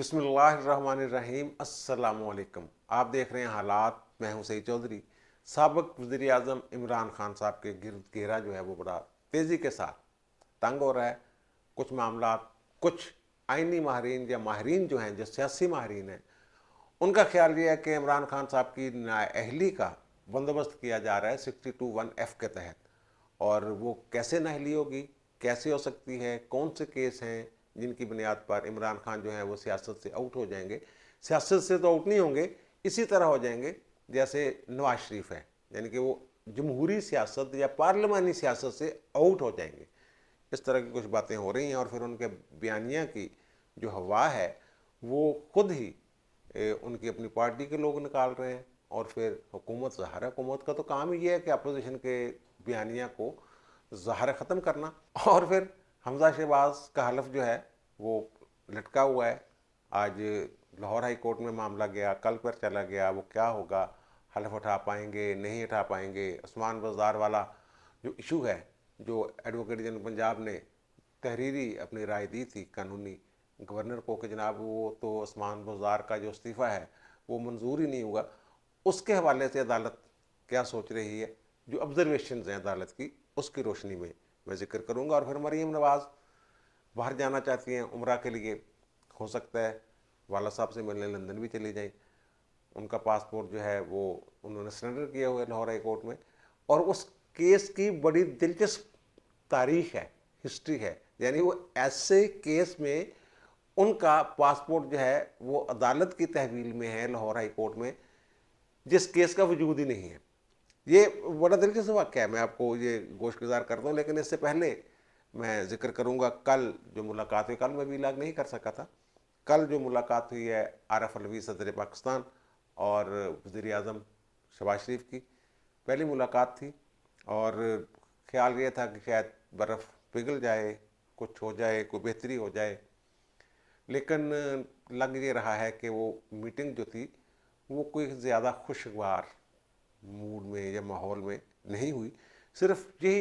बिस्मिल्लाहिर्रहमानिर्रहीम। अस्सलामुअलैकुम। आप देख रहे हैं हालात। मैं हूं सईद चौधरी। साबिक वज़ीर आज़म इमरान खान साहब के गिरद घेरा जो है वो बड़ा तेज़ी के साथ तंग हो रहा है। कुछ मामला, कुछ आइनी माहरीन या माहरीन जो हैं, जो सियासी माहरीन हैं, उनका ख्याल ये है कि इमरान खान साहब की नाअहली का बंदोबस्त किया जा रहा है 62(1)(f के तहत। और वो कैसे नाअहली होगी, कैसे हो सकती है, कौन से केस हैं जिनकी बुनियाद पर इमरान खान जो है वो सियासत से आउट हो जाएंगे। सियासत से तो आउट नहीं होंगे, इसी तरह हो जाएंगे जैसे नवाज शरीफ है, यानी कि वो जमहूरी सियासत या पार्लिमानी सियासत से आउट हो जाएंगे। इस तरह की कुछ बातें हो रही हैं और फिर उनके बयानिया की जो हवा है वो खुद ही उनकी अपनी पार्टी के लोग निकाल रहे हैं। और फिर हुकूमत, ज़ाहिर हुकूमत का तो काम ही है कि अपोजिशन के बयानिया को ज़ाहिर ख़त्म करना। और फिर हमजा शहबाज का हलफ जो है वो लटका हुआ है। आज लाहौर हाई कोर्ट में मामला गया, कल पर चला गया, वो क्या होगा, हलफ उठा पाएंगे नहीं उठा पाएंगे। उस्मान बाज़ार वाला जो इशू है, जो एडवोकेट जनरल पंजाब ने तहरीरी अपनी राय दी थी कानूनी गवर्नर को कि जनाब वो तो उस्मान बाज़ार का जो इस्तीफ़ा है वो मंजूर ही नहीं हुआ, उसके हवाले से अदालत क्या सोच रही है, जो ऑब्जर्वेशन हैं अदालत की, उसकी रोशनी में मैं जिक्र करूँगा। और फिर मरीम नवाज़ बाहर जाना चाहती हैं उम्रा के लिए, हो सकता है वाला साहब से मिलने लंदन भी चली जाएं। उनका पासपोर्ट जो है वो उन्होंने सरेंडर किया हुआ है लाहौर हाई कोर्ट में। और उस केस की बड़ी दिलचस्प तारीख है, हिस्ट्री है। यानी वो ऐसे केस में उनका पासपोर्ट जो है वो अदालत की तहवील में है लाहौर हाई कोर्ट में, जिस केस का वजूद ही नहीं है। ये बड़ा दिलचस्प वाक़या है, मैं आपको ये गोश गुजार करता हूँ। लेकिन इससे पहले मैं जिक्र करूँगा कल जो मुलाकात हुई, कल मैं भी इलाग नहीं कर सका था। कल जो मुलाकात हुई है आरिफ अलवी सदर पाकिस्तान और वज़ीर आज़म शहबाज शरीफ की, पहली मुलाकात थी। और ख्याल ये था कि शायद बर्फ़ पिघल जाए, कुछ हो जाए, कोई बेहतरी हो जाए। लेकिन लग ये रहा है कि वो मीटिंग जो थी वो कोई ज़्यादा खुशगवार मूड में या माहौल में नहीं हुई। सिर्फ यही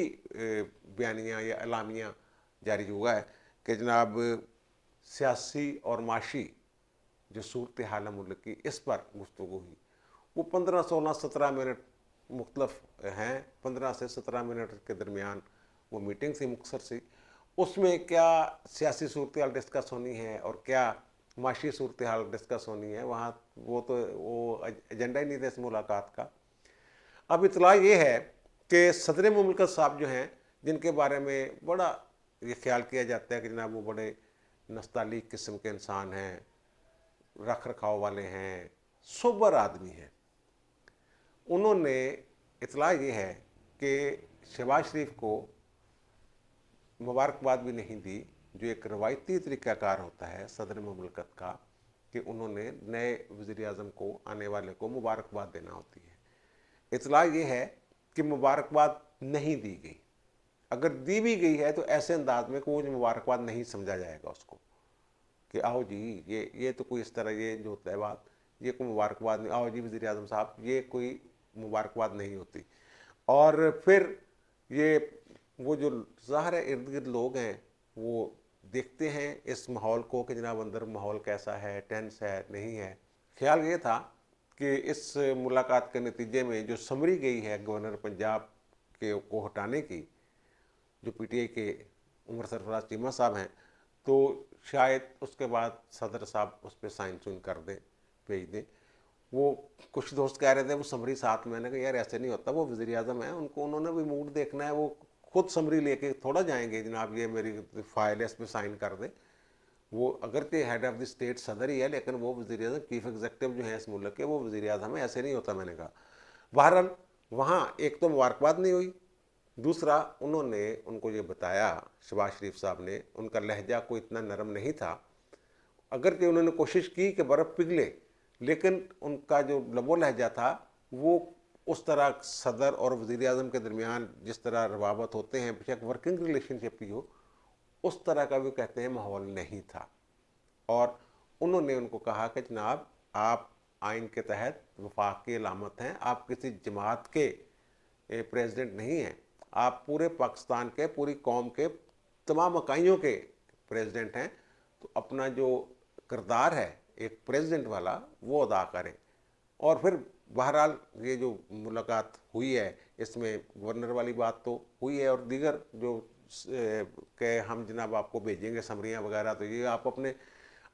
बयानिया या एलामिया जारी हुआ है कि जनाब सियासी और माशी जो सूरत हाल है मुल्क की, इस पर गुफ्तगू हुई। वो 15, 16, 17 मिनट मुख्तलफ हैं, 15 से 17 मिनट के दरमियान वो मीटिंग थी मुख्तसर सी। उसमें क्या सियासी सूरत हाल डिस्कस होनी है और क्या माशी सूरत हाल डिस्कस होनी है, वहाँ वो एजेंडा ही नहीं था इस मुलाकात का। अब इतला ये है कि सदर मुमलकत साहब जो हैं, जिनके बारे में बड़ा ये ख्याल किया जाता है कि जनाब वो बड़े नस्तालिक किस्म के इंसान हैं, रख रखाव वाले हैं, सोबर आदमी हैं, उन्होंने इतला ये है कि शहबाज शरीफ को मुबारकबाद भी नहीं दी, जो एक रवायती तरीक़ाकार होता है सदर मुमलकत का, कि उन्होंने नए वज़ीर आज़म को, आने वाले को मुबारकबाद देना होती है। इतला ये है कि मुबारकबाद नहीं दी गई। अगर दी भी गई है तो ऐसे अंदाज में कि वो मुबारकबाद नहीं समझा जाएगा उसको, कि आओ जी, ये तो कोई इस तरह ये जो होता है बात, ये कोई मुबारकबाद नहीं, आओ जी वज़ीर आज़म साहब, ये कोई मुबारकबाद नहीं होती। और फिर ये वो जो ज़ाहिर है इर्द गिर्द लोग हैं वो देखते हैं इस माहौल को कि जनाब अंदर माहौल कैसा है, टेंस है नहीं है। ख्याल ये था कि इस मुलाकात के नतीजे में जो समरी गई है गवर्नर पंजाब के को हटाने की, जो पीटीआई के उमर सरफराज चीमा साहब हैं, तो शायद उसके बाद सदर साहब उस पर साइन सुन कर दें, भेज दें। वो कुछ दोस्त कह रहे थे वो समरी साथ में, मैंने कहा यार ऐसे नहीं होता, वो वज़ीर आज़म है, उनको उन्होंने भी मूड देखना है, वो खुद समरी लेके थोड़ा जाएंगे जनाब ये मेरी फाइल है इस पर साइन कर दे। वो अगर के हेड ऑफ़ द स्टेट सदर ही है, लेकिन वो वज़ीर आज़म चीफ एग्जीक्यूटिव जो है इस मुल्क के, वो वज़ीर आज़म है, ऐसे नहीं होता। मैंने कहा बहरहाल वहाँ एक तो मुबारकबाद नहीं हुई, दूसरा उन्होंने उनको ये बताया, शहबाज शरीफ साहब ने, उनका लहजा कोई इतना नरम नहीं था। अगर कि उन्होंने कोशिश की कि बर्फ़ पिघले, लेकिन उनका जो लबो लहजा था वो उस तरह सदर और वज़ीर आज़म के दरमियान जिस तरह रवाबत होते हैं, बेशक वर्किंग रिलेशनशिप ही हो, उस तरह का भी कहते हैं माहौल नहीं था। और उन्होंने उनको कहा कि जनाब आप आइन के तहत वफाक की अलामत हैं, आप किसी जमात के प्रेसिडेंट नहीं हैं, आप पूरे पाकिस्तान के, पूरी कौम के तमाम इकाइयों के प्रेसिडेंट हैं। तो अपना जो किरदार है एक प्रेसिडेंट वाला वो अदा करें। और फिर बहरहाल ये जो मुलाकात हुई है इसमें गवर्नर वाली बात तो हुई है, और दीगर जो के हम जनाब आपको भेजेंगे समरियाँ वगैरह, तो ये आप अपने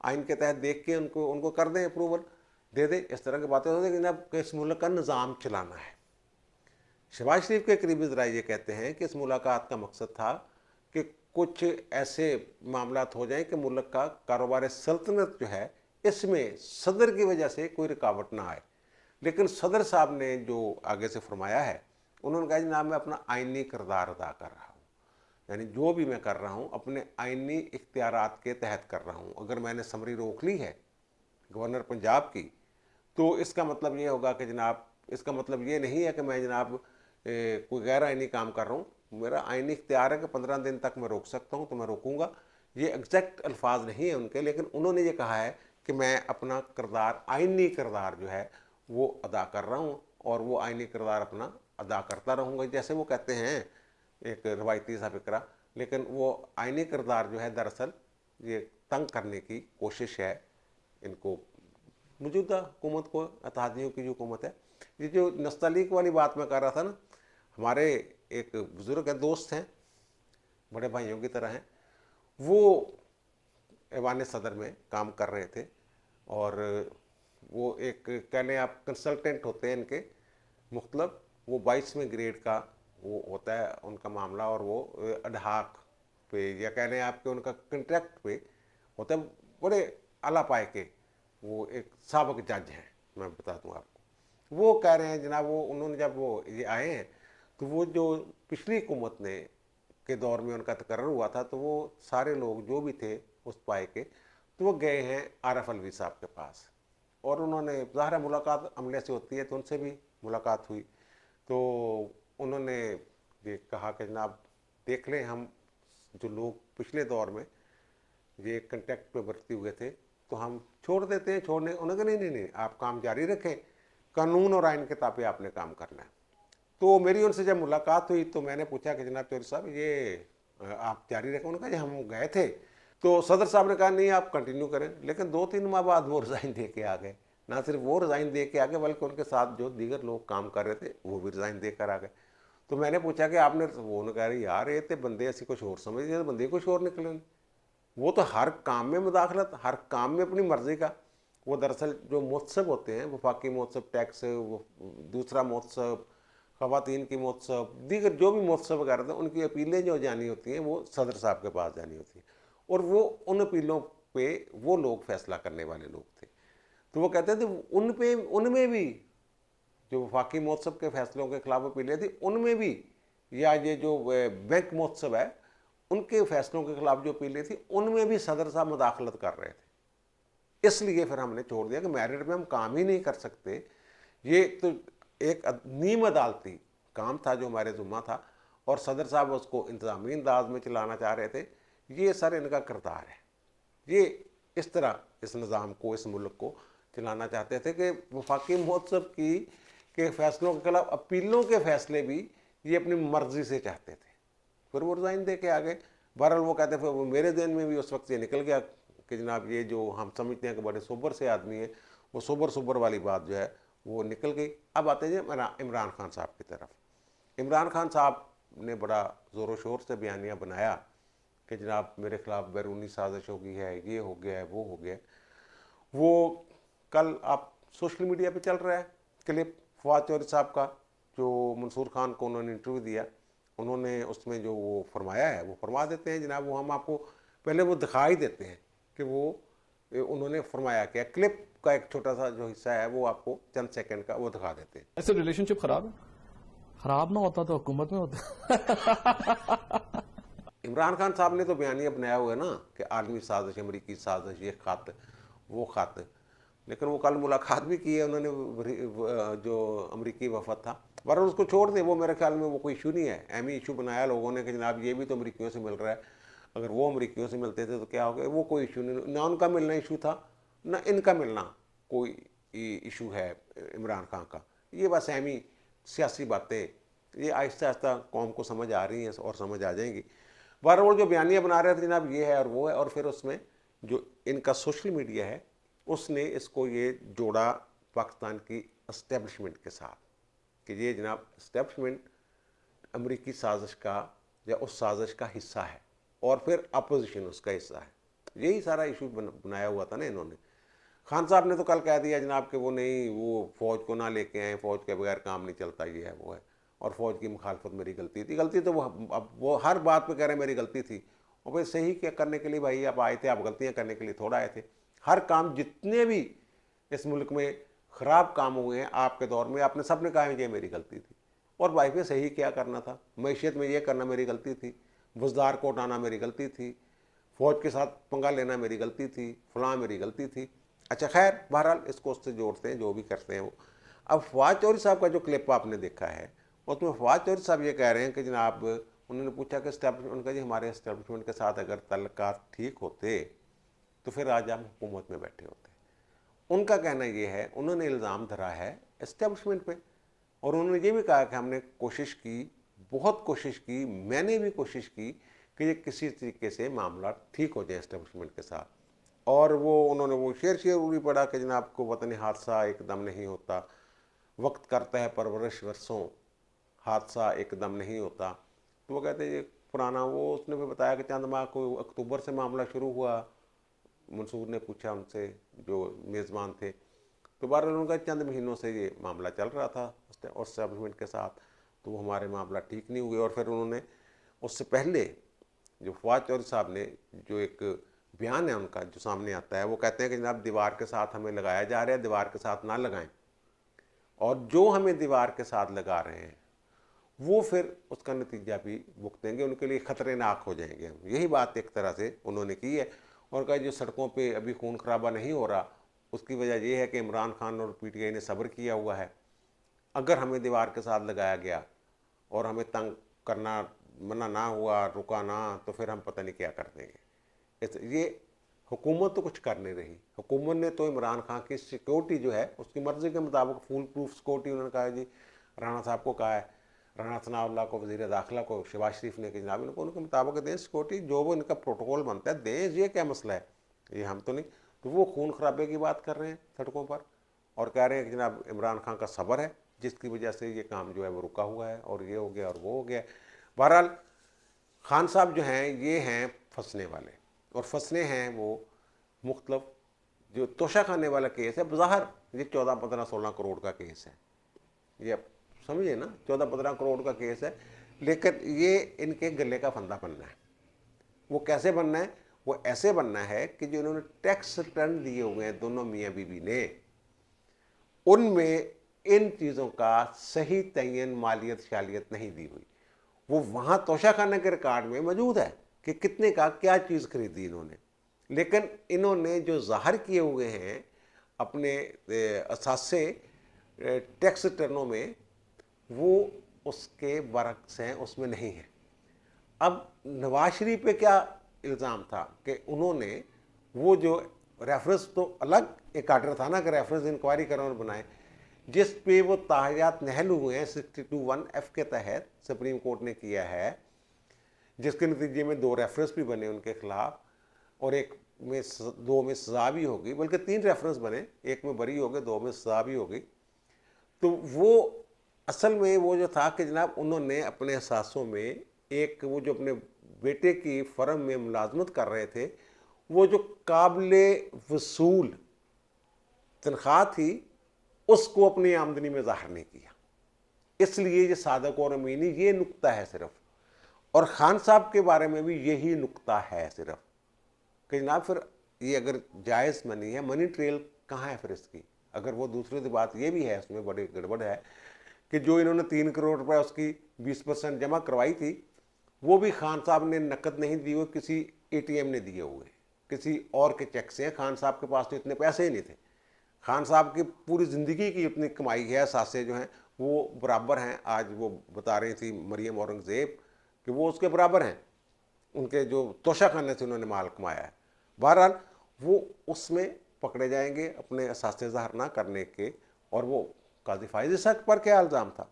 आइन के तहत देख के उनको उनको कर दें, अप्रूवल दे दें। इस तरह की बातें होती हैं कि जनाब इस मुल्क का निज़ाम चलाना है। शहबाज शरीफ के करीबी ज़राए ये कहते हैं कि इस मुलाकात का मकसद था कि कुछ ऐसे मामलात हो जाएं कि मुल्क का कारोबार सल्तनत जो है इसमें सदर की वजह से कोई रुकावट ना आए। लेकिन सदर साहब ने जो आगे से फरमाया है, उन्होंने कहा जनाब मैं अपना आइनी किरदार अदा कर रहा हूँ, यानी जो भी मैं कर रहा हूँ अपने आइनी इख्तियारात के तहत कर रहा हूँ। अगर मैंने समरी रोक ली है गवर्नर पंजाब की, तो इसका मतलब ये होगा कि जनाब, इसका मतलब ये नहीं है कि मैं जनाब कोई गैर आइनी काम कर रहा हूँ। मेरा आइनी इख्तियार है कि 15 दिन तक मैं रोक सकता हूँ, तो मैं रोकूंगा। ये एग्जैक्ट अल्फाज नहीं है उनके, लेकिन उन्होंने ये कहा है कि मैं अपना किरदार, आइनी किरदार जो है वो अदा कर रहा हूँ, और वो आइनी किरदार अपना अदा करता रहूँगा। जैसे वो कहते हैं एक रवायती सा फिक्रा, लेकिन वो आइनी किरदार जो है दरअसल ये तंग करने की कोशिश है इनको, मौजूदा हुकूमत को, इत्तेहादियों की जो हुकूमत है। ये जो नस्तलीक वाली बात मैं कर रहा था ना, हमारे एक बुज़ुर्ग है, दोस्त हैं, बड़े भाइयों की तरह हैं, वो ऐवान सदर में काम कर रहे थे, और वो एक कह लें आप कंसल्टेंट होते हैं इनके मुख्तलब, वो 22वें ग्रेड का वो होता है उनका मामला, और वो अडहाक पे या कह लें आपके उनका कंट्रैक्ट पे होता है, बड़े आला पाए के वो एक साबिक जज हैं। मैं बता दूं आपको, वो कह रहे हैं जनाब, वो उन्होंने जब वो ये आए हैं तो वो जो पिछली हुकूमत ने के दौर में उनका तकर्रर हुआ था, तो वो सारे लोग जो भी थे उस पाए के, तो वो गए हैं आरफ अलवी साहब के पास, और उन्होंने, ज़ाहिर मुलाकात अमले से होती है, तो उनसे भी मुलाकात हुई। तो उन्होंने ये कहा कि जनाब देख लें, हम जो लोग पिछले दौर में ये कंटेक्ट पे भर्ती हुए थे तो हम छोड़ देते हैं, छोड़ने, उन्होंने कहा नहीं नहीं नहीं, आप काम जारी रखें, कानून और आइन के ताबे आपने काम करना है। तो मेरी उनसे जब मुलाकात हुई तो मैंने पूछा कि जनाब चौधरी साहब ये आप जारी रखें। उन्होंने कहा जी हम गए थे, तो सदर साहब ने कहा नहीं आप कंटिन्यू करें। लेकिन 2-3 माह बाद वो रिज़ाइन दे के आ गए। ना सिर्फ वो रिज़ाइन दे के आ गए, बल्कि उनके साथ जो दीगर लोग काम कर रहे थे वो भी रिज़ाइन देकर आ गए। तो मैंने पूछा कि आपने, वो उन्होंने कहा यार ये तो बंदे ऐसी कुछ और समझते, बंदे कुछ और निकले। वो तो हर काम में मुदाखलत, हर काम में अपनी मर्जी का। वो दरअसल जो महोत्सव होते हैं, वफाकी महोत्सव, टैक्स, वो दूसरा महोत्सव, ख़वातीन की महोत्सव, दीगर जो भी महोत्सव वगैरह थे, उनकी अपीलें जो जानी होती हैं वो सदर साहब के पास जानी होती हैं, और वो उन अपीलों पे वो लोग फैसला करने वाले लोग थे। तो वो कहते थे उन पे, उनमें भी जो वफाकी महोत्सव के फैसलों के खिलाफ अपीलें थी, उनमें भी, या ये जो बैंक महोत्सव है उनके फैसलों के खिलाफ जो अपीलें थी, उनमें भी सदर साहब मुदाखलत कर रहे थे। इसलिए फिर हमने छोड़ दिया कि मैरिट में हम काम ही नहीं कर सकते। ये तो एक नीम अदालती काम था जो हमारे जुम्मा था, और सदर साहब उसको इंतजामी अंदाज में चलाना चाह रहे थे। ये सर इनका किरदार है, ये इस तरह इस निज़ाम को, इस मुल्क को चलाना चाहते थे कि वफाकी महोत्सव की के फैसलों के खिलाफ अपीलों के फैसले भी ये अपनी मर्जी से चाहते थे। फिर वो रिज़ाइन दे के आ गए। बहरहाल वो कहते फिर वो मेरे दिन में भी उस वक्त ये निकल गया कि जनाब ये जो हम समझते हैं कि बड़े सोबर से आदमी है, वो सोबर वाली बात जो है वो निकल गई। अब आते हैं इमरान खान साहब की तरफ। इमरान खान साहब ने बड़ा ज़ोर शोर से बयानिया बनाया कि जनाब मेरे खिलाफ बैरूनी साजिश हो गई है, ये हो गया है, वो हो गया है। वो कल आप सोशल मीडिया पे चल रहा है क्लिप फवाद चौधरी साहब का, जो मंसूर खान को उन्होंने इंटरव्यू दिया, उन्होंने उसमें जो वो फरमाया है वो फरमा देते हैं जनाब। वो हम आपको पहले वो दिखा ही देते हैं कि वो उन्होंने फरमाया क्या। क्लिप का एक छोटा सा जो हिस्सा है वो आपको चंद सेकंड का वो दिखा देते हैं। ऐसे रिलेशनशिप खराब है? खराब ना होता तो हुकूमत में होता। इमरान खान साहब ने तो बयानिया बनाया हुआ है ना कि आलमी साजिश, अमरीकी साजिश, ये खत, वो खत। लेकिन वो कल मुलाकात भी की है उन्होंने, जो अमरीकी वफद था। पर उसको छोड़ दें, वो मेरे ख्याल में वो कोई इशू नहीं है। एम ही इशू बनाया लोगों ने कि जनाब ये भी तो अमरीकियों से मिल रहा है, अगर वो अमरीकियों से मिलते थे तो क्या हो गया। वो कोई इशू नहीं, ना उनका मिलना इशू था, ना इनका मिलना कोई इशू है इमरान खान का। ये बस एमी सियासी बातें, ये आहिस्ता आहिस्ता कौम को समझ आ रही हैं और समझ आ जाएंगी। बहरहाल जो बयानियाँ बना रहे थे जनाब ये है और वो है, और फिर उसमें जो इनका सोशल मीडिया है उसने इसको ये जोड़ा पाकिस्तान की एस्टेब्लिशमेंट के साथ कि ये जनाब एस्टेब्लिशमेंट अमेरिकी साजिश का या उस साजिश का हिस्सा है और फिर अपोजिशन उसका हिस्सा है। यही सारा इशू बनाया हुआ था ना इन्होंने। खान साहब ने तो कल कह दिया जनाब कि वो नहीं, वो फ़ौज को ना लेके आए, फ़ौज के बगैर काम नहीं चलता, ये है वो है, और फ़ौज की मुखालफत मेरी गलती थी। गलती तो वो अब वो हर बात पे कह रहे हैं मेरी गलती थी। और भाई सही क्या करने के लिए भाई आप आए थे, आप गलतियाँ करने के लिए थोड़ा आए थे। हर काम जितने भी इस मुल्क में ख़राब काम हुए हैं आपके दौर में, आपने सब ने कहा ये मेरी गलती थी। और भाई पे सही क्या करना था, मैशियत में ये करना मेरी गलती थी, बुजदार को उठाना मेरी गलती थी, फ़ौज के साथ पंगा लेना मेरी गलती थी, फलां मेरी गलती थी। अच्छा खैर बहरहाल इसको उससे जोड़ते हैं, जो भी करते हैं वो। अब फवाद चौधरी साहब का जो क्लिप आपने देखा है उसमें फवाद चौधरी साहब ये कह रहे हैं कि जनाब उन्होंने पूछा कि एस्टैब्लिशमेंट, उनका जी हमारे एस्टैब्लिशमेंट के साथ अगर तल्लुकात ठीक होते तो फिर आज हम हुकूमत में बैठे होते। उनका कहना ये है, उन्होंने इल्ज़ाम धरा है एस्टैब्लिशमेंट पे, और उन्होंने ये भी कहा कि हमने कोशिश की, बहुत कोशिश की, मैंने भी कोशिश की कि ये किसी तरीके से मामला ठीक हो जाए एस्टैब्लिशमेंट के साथ। और वो उन्होंने वो शेर उड़ी पड़ा कि जनाब को वतनी हादसा एकदम नहीं होता, वक्त करता है परवरिश वर्षों, हादसा एकदम नहीं होता। तो वो कहते हैं ये पुराना, वो उसने भी बताया कि चंद माह को अक्टूबर से मामला शुरू हुआ। मंसूर ने पूछा उनसे जो मेज़बान थे, तो बहरहाल उनका चंद महीनों से ये मामला चल रहा था और एस्टैब्लिशमेंट के साथ, तो वो हमारे मामला ठीक नहीं हुए। और फिर उन्होंने उससे पहले जो फवाद चौधरी साहब ने जो एक बयान है उनका जो सामने आता है, वो कहते हैं कि जनाब दीवार के साथ हमें लगाया जा रहा है, दीवार के साथ ना लगाएं, और जो हमें दीवार के साथ लगा रहे हैं वो फिर उसका नतीजा भी भुगतेंगे, उनके लिए ख़तरनाक हो जाएंगे। यही बात एक तरह से उन्होंने की है। और कहा जो सड़कों पे अभी खून खराबा नहीं हो रहा उसकी वजह यह है कि इमरान खान और पीटीआई ने सब्र किया हुआ है। अगर हमें दीवार के साथ लगाया गया और हमें तंग करना मना ना हुआ, रुका ना, तो फिर हम पता नहीं क्या कर देंगे। ये हुकूमत तो कुछ कर नहीं रही। हुकूमत ने तो इमरान खान की सिक्योरिटी जो है उसकी मर्ज़ी के मुताबिक फुल प्रूफ सिक्योरिटी, उन्होंने कहा जी, राणा साहब को कहा है, राणा सनाउल्लाह को, वज़ीर दाखिला को, शहबाज शरीफ ने कि जनाब इनको उनके मुताबिक दें सिक्योरिटी, जो वो इनका प्रोटोकॉल बनता है दें, ये क्या मसला है, ये हम तो नहीं। तो वो खून खराबे की बात कर रहे हैं सड़कों पर और कह रहे हैं कि जनाब इमरान खान का सब्र है जिसकी वजह से ये काम जो है वो रुका हुआ है और ये हो गया और वो हो गया। बहरहाल खान साहब जो हैं ये हैं फंसने वाले, और फंसने हैं वो मुख्तलिफ जो तोशा खाने वाला केस है। बज़ाहिर ये 14-15-16 करोड़ का केस है, ये आप समझिए ना, 14-15 करोड़ का केस है, लेकिन ये इनके गले का फंदा बनना है। वो कैसे बनना है? वो ऐसे बनना है कि जो इन्होंने टैक्स रिटर्न दिए हुए हैं दोनों मियाँ बीवी ने, उनमें इन चीज़ों का सही तयन मालियत शालियत नहीं दी हुई। वो वहाँ तोशाखाना के रिकॉर्ड में मौजूद है कि कितने का क्या चीज़ खरीदी इन्होंने, लेकिन इन्होंने जो ज़ाहिर किए हुए हैं अपने असासे टैक्स रिटर्नों में, वो उसके बरक्स हैं, उसमें नहीं है। अब नवाज शरीफ पे क्या इल्ज़ाम था कि उन्होंने वो जो रेफरेंस, तो अलग एक आर्डर था ना कि रेफरेंस इंक्वायरी करें और बनाए, जिस पे वो ताहयात नहल हुए हैं 62(1)(f के तहत सुप्रीम कोर्ट ने किया है, जिसके नतीजे में 2 रेफरेंस भी बने उनके खिलाफ और एक में 2 में सज़ा भी होगी, बल्कि 3 रेफरेंस बने, एक में बरी हो गए, 2 में सज़ा भी होगी। तो वो असल में वो जो था कि जनाब उन्होंने अपने असासों में एक वो जो अपने बेटे की फर्म में मुलाजमत कर रहे थे, वो जो काबिले वसूल तनख्वाह थी उसको अपनी आमदनी में ज़ाहिर नहीं किया। इसलिए ये सादक और अमीनी ये नुक्ता है सिर्फ, और ख़ान साहब के बारे में भी यही नुक्ता है सिर्फ कि जनाब फिर ये अगर जायज़ मनी है, मनी ट्रेल कहाँ है फिर इसकी? अगर वो दूसरी बात ये भी है, उसमें बड़ी गड़बड़ है कि जो इन्होंने 3 करोड़ रुपए उसकी 20% जमा करवाई थी, वो भी खान साहब ने नकद नहीं दी हुई, किसी ATM ने दिए हुए, किसी और के चेक से। खान साहब के पास तो इतने पैसे ही नहीं थे। खान साहब की पूरी ज़िंदगी की इतनी कमाई है, सासे जो हैं वो बराबर हैं। आज वो बता रही थी मरियम औरंगज़ेब कि वो उसके बराबर हैं, उनके जो तोशा खाने से उन्होंने माल कमाया है। बहरहाल वो उसमें पकड़े जाएंगे अपने असासे ज़ाहिर ना करने के। और वो काजी फायज़ इसहक़ पर क्या इल्ज़ाम था?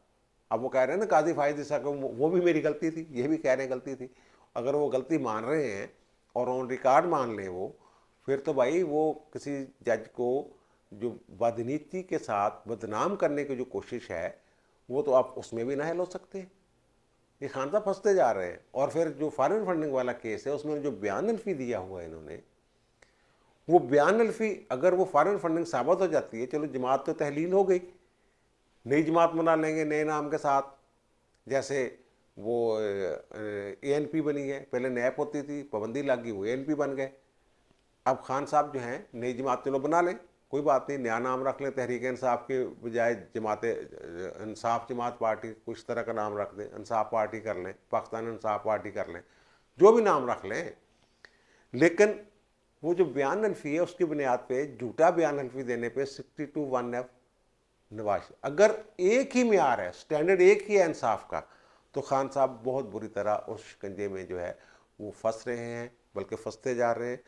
अब वो कह रहे हैं ना काजी फायज़ इसहक़ वो भी मेरी गलती थी, ये भी कह रहे हैं गलती थी। अगर वो गलती मान रहे हैं और ऑन रिकॉर्ड मान लें वो, फिर तो भाई वो किसी जज को जो बदनीति के साथ बदनाम करने की जो कोशिश है वो तो आप उसमें भी ना हिल हो सकते। ये खान साहब फंसते जा रहे हैं। और फिर जो फॉरेन फंडिंग वाला केस है उसमें जो बयान अल्फी दिया हुआ है इन्होंने, वो बयान अल्फी अगर वो फॉरेन फंडिंग साबित हो जाती है, चलो जमात तो तहलील हो गई, नई जमात बना लेंगे नए नाम के साथ, जैसे वो ANP बनी है, पहले नैप होती थी, पाबंदी लगी, वो ANP बन गए। अब खान साहब जो हैं नई जमात चलो बना लें, कोई बात नहीं, नया नाम रख लें, तहरीक इंसाफ के बजाय जमात इंसाफ जमात पार्टी, कुछ तरह का नाम रख दें, इंसाफ पार्टी कर लें, पाकिस्तान इंसाफ पार्टी कर लें, जो भी नाम रख लें। लेकिन वो जो बयान अल्फी है उसकी बुनियाद पे, झूठा बयान अल्फी देने पे 62(1)(f) नवाज, अगर एक ही म्यार है, स्टैंडर्ड एक ही है इंसाफ का, तो खान साहब बहुत बुरी तरह उस शिकंजे में जो है वो फंस रहे हैं, बल्कि फंसते जा रहे हैं,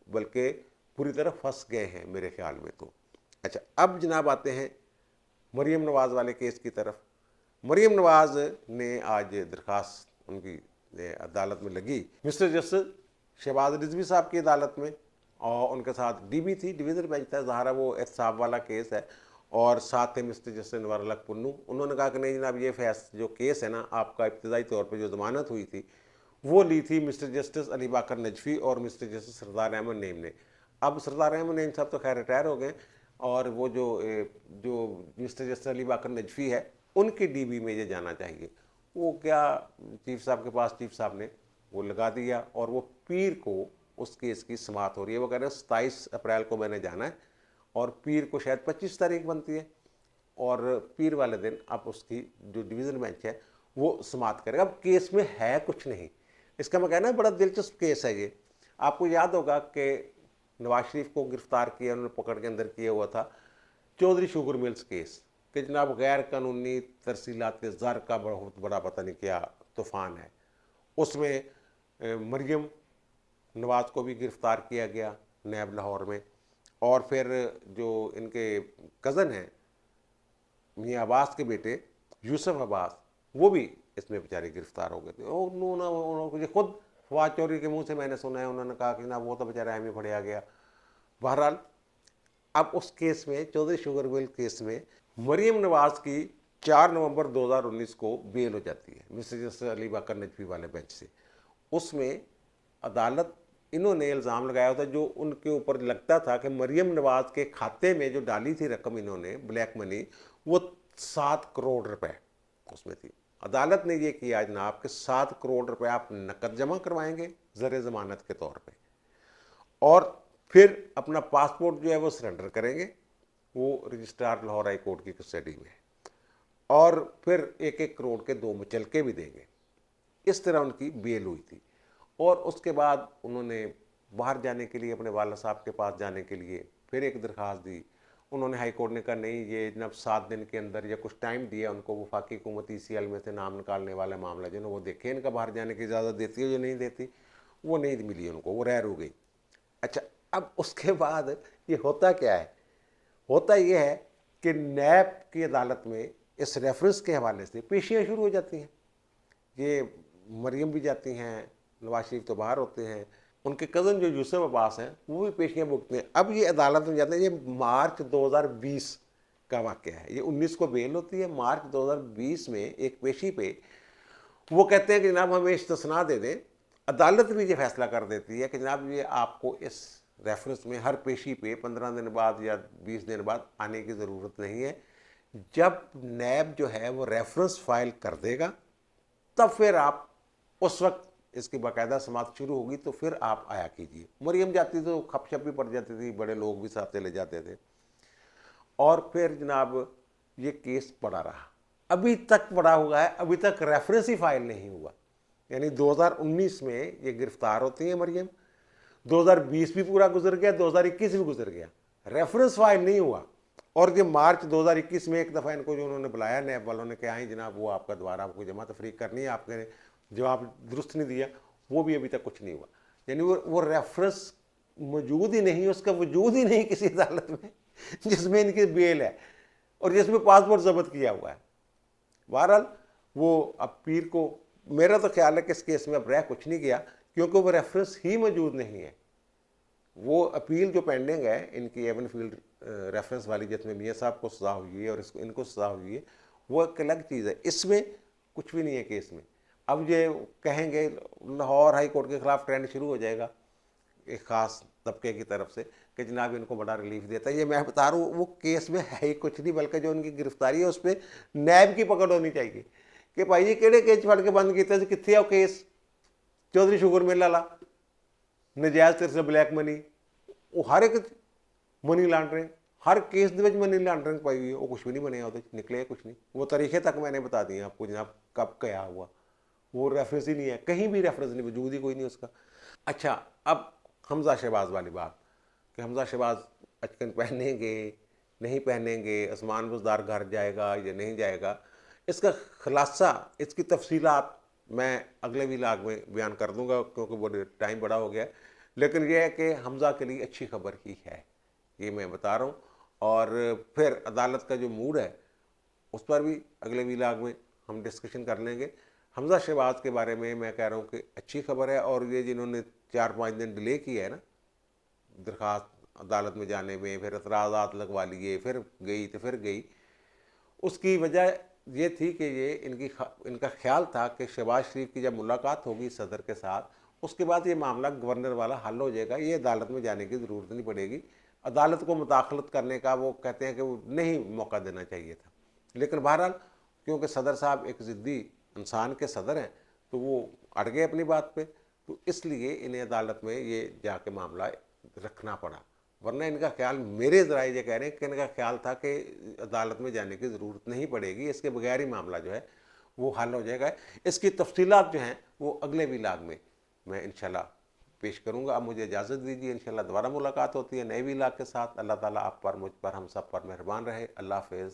बल्कि पूरी तरह फंस गए हैं मेरे ख्याल में तो। अच्छा, अब जनाब आते हैं मरीम नवाज़ वाले केस की तरफ। मरीम नवाज़ ने आज दरख्वास्त उनकी अदालत में लगी, मिस्टर जस्टिस शहबाज रिजवी साहब की अदालत में, और उनके साथ DB थी, डिवीज़न बेंच था, ज़ाहरा वो एहतसाब वाला केस है, और साथ थे मिस्टर जस्टिस अनवर अलग पुन्नू। उन्होंने कहा कि नहीं जनाब, ये जो केस है ना आपका, इब्तदाई तौर पर जो जमानत हुई थी वो ली थी मिस्टर जस्टिस अली बाकर नजफ़ी और मिस्टर जस्टिस सरदार अहमद नईम ने। अब सरदार अहमद नईम साहब तो खैर रिटायर हो गए, और वो जो मिस्टर जस्टिस अली बाकर नजफ़ी है उनकी DB में ये जाना चाहिए। वो क्या चीफ साहब के पास, चीफ साहब ने वो लगा दिया, और वो पीर को उस केस की समाअत हो रही है। वो कह रहे हैं 27 अप्रैल को मैंने जाना है, और पीर को शायद 25 तारीख बनती है, और पीर वाले दिन आप उसकी जो डिवीज़न बेंच है वो समाअत करेगा। अब केस में है कुछ नहीं, इसका मैं कहना है बड़ा दिलचस्प केस है ये। आपको याद होगा कि नवाज शरीफ को गिरफ्तार किया, उन्होंने पकड़ के अंदर किया हुआ था चौधरी शुगर मिल्स केस, कि जनाब गैर कानूनी तरसीलात के ज़र का बहुत बड़ा पता नहीं क्या तूफ़ान है। उसमें मरियम नवाज़ को भी गिरफ़्तार किया गया नैब लाहौर में, और फिर जो इनके कज़न हैं मियाँ अब्बास के बेटे यूसुफ अब्बास, वो भी इसमें बेचारे गिरफ्तार हो गए थे। उन्होंने खुद फवाद चौधरी के मुंह से मैंने सुना है, उन्होंने कहा कि ना वो तो बेचारा एम ही फड़िया गया। बहरहाल अब उस केस में, चौधरी शुगर मिल केस में, मरीम नवाज़ की 4 नवंबर 2019 को बेल हो जाती है मिस्टर जस्टिस अली बाकर नजफ़ी वाले बेंच से। उसमें अदालत, इन्होंने इल्ज़ाम लगाया था जो उनके ऊपर लगता था कि मरीम नवाज़ के खाते में जो डाली थी रकम इन्होंने ब्लैक मनी, वो 7 करोड़ रुपए उसमें थी। अदालत ने ये किया जनाब कि 7 करोड़ रुपए आप नकद जमा करवाएंगे ज़र ज़मानत के तौर पे, और फिर अपना पासपोर्ट जो है वो सरेंडर करेंगे, वो रजिस्ट्रार लाहौर हाई कोर्ट की कस्टडी में, और फिर 1-1 करोड़ के 2 मुचलके भी देंगे। इस तरह उनकी बेल हुई थी। और उसके बाद उन्होंने बाहर जाने के लिए, अपने वाला साहब के पास जाने के लिए फिर एक दरख्वास्त दी। उन्होंने हाई कोर्ट ने कहा नहीं, ये जनाब 7 दिन के अंदर या कुछ टाइम दिया उनको, वफाकी हुकूमत ECL में से नाम निकालने वाला मामला जो ना वो देखे, इनका बाहर जाने की इजाज़त देती है, जो नहीं देती वो नहीं मिली उनको, वो रह रू गई। अच्छा, अब उसके बाद ये होता क्या है, होता ये है कि नैब की अदालत में इस रेफरेंस के हवाले से पेशियाँ शुरू हो जाती हैं। ये मरियम भी जाती हैं, नवाज शरीफ तो बाहर होते हैं, उनके कज़न जो यूसुफ अब्बास हैं वो भी पेशियाँ भुगतते हैं। अब ये अदालत में जाते हैं। ये मार्च 2020 का वाक़या है, ये 19 को बेल होती है। मार्च 2020 में एक पेशी पे वो कहते हैं कि जनाब हमें इस्तिस्ना दे दें। अदालत भी ये फैसला कर देती है कि जनाब ये आपको इस रेफरेंस में हर पेशी पे 15 दिन बाद या 20 दिन बाद आने की ज़रूरत नहीं है। जब नैब जो है वो रेफरेंस फाइल कर देगा तब फिर आप, उस वक्त इसकी बाकायदा समाअत शुरू होगी तो फिर आप आया कीजिए। मरियम जाती तो खपशप भी पड़ जाती थी, बड़े लोग भी साथ ले जाते थे, और फिर जनाब ये केस पड़ा रहा, अभी तक पड़ा हुआ है, अभी तक रेफरेंस ही फाइल नहीं हुआ। यानी 2019 में ये गिरफ्तार होती है मरियम, 2020 भी पूरा गुजर गया, 2021 भी गुजर गया, रेफरेंस फाइल नहीं हुआ। और ये मार्च 2021 में एक दफ़ा इनको जो उन्होंने बुलाया नैब वालों ने, कहा जनाब वो आपका दोबारा आपको जमा तफरीक करनी है, आपने जवाब दुरुस्त नहीं दिया, वो भी अभी तक कुछ नहीं हुआ। यानी वो रेफरेंस मौजूद ही नहीं, उसका वजूद ही नहीं किसी अदालत में जिसमें इनकी बेल है और जिसमें पासपोर्ट जब्त किया हुआ है। बहरहाल वो अब पीर को, मेरा तो ख्याल है कि इस केस में अब रह कुछ नहीं गया, क्योंकि वो रेफरेंस ही मौजूद नहीं है। वो अपील जो पेंडिंग है इनकी एवन फील्ड रेफरेंस वाली, जिसमें मियाँ साहब को सज़ा हुई है और इसको इनको सज़ा हुई है, वो एक अलग चीज़ है। इसमें कुछ भी नहीं है केस में। अब ये कहेंगे लाहौर हाई कोर्ट के खिलाफ ट्रेंड शुरू हो जाएगा एक ख़ास तबके की तरफ से कि जनाब इनको बड़ा रिलीफ देता है। ये मैं बता रहा हूँ वो केस में है ही कुछ नहीं, बल्कि जो उनकी गिरफ्तारी है उस पर नैब की पकड़ होनी चाहिए कि भाई ये केड़े केस फड़ के बंद किए कितने है केस। चौधरी शुगर मेला ला नजायज़ तेरे से ब्लैक मनी, वो हर एक मनी लॉन्ड्रिंग, हर केस ਦੇ ਵਿੱਚ मनी लॉन्ड्रिंग पाई हुई है, वो कुछ भी नहीं बने ਉਹਦੇ निकले कुछ नहीं। वो तरीके तक मैंने बता दिए आपको जनाब कब क्या हुआ, वो रेफरेंस ही नहीं है, कहीं भी रेफरेंस नहीं, वजूद ही कोई नहीं उसका। अच्छा, अब हमजा शहबाज वाली बात कि हमजा शहबाज अचकन पहनेंगे नहीं पहनेंगे, उस्मान बुज़दार घर जाएगा या नहीं जाएगा, इसका खुलासा, इसकी तफसीलात मैं अगले व्लॉग में बयान कर दूंगा क्योंकि वो टाइम बड़ा हो गया है। लेकिन यह है कि हमजा के लिए अच्छी खबर ही है, ये मैं बता रहा हूँ। और फिर अदालत का जो मूड है उस पर भी अगले व्लॉग में हम डिस्कशन कर लेंगे। हमजा शहबाज के बारे में मैं कह रहा हूँ कि अच्छी खबर है। और ये जिन्होंने 4-5 दिन डिले किया है ना दरख्वास्त अदालत में जाने में, फिर एतराज़ात लगवा लिए, फिर गई तो फिर गई, उसकी वजह ये थी कि ये इनका ख्याल था कि शहबाज शरीफ की जब मुलाकात होगी सदर के साथ उसके बाद ये मामला गवर्नर वाला हल हो जाएगा, ये अदालत में जाने की ज़रूरत नहीं पड़ेगी। अदालत को मुदाखलत करने का वो कहते हैं कि वो नहीं मौका देना चाहिए था। लेकिन बहरहाल क्योंकि सदर साहब एक ज़िद्दी इंसान के सदर हैं तो वो अड़ गए अपनी बात पे, तो इसलिए इन्हें अदालत में ये जाके मामला रखना पड़ा। वरना इनका ख्याल, मेरे ज़राए ये कह रहे हैं कि इनका ख्याल था कि अदालत में जाने की ज़रूरत नहीं पड़ेगी, इसके बगैर ही मामला जो है वो हल हो जाएगा। इसकी तफसीलात जो हैं वो अगले व्लॉग में मैं इंशाल्लाह पेश करूँगा। अब मुझे इजाज़त दीजिए, इंशाल्लाह दोबारा मुलाकात होती है नए व्लॉग के साथ। अल्लाह ताला आप पर, मुझ पर, हम सब पर मेहरबान रहे। अल्लाह हाफ़िज़।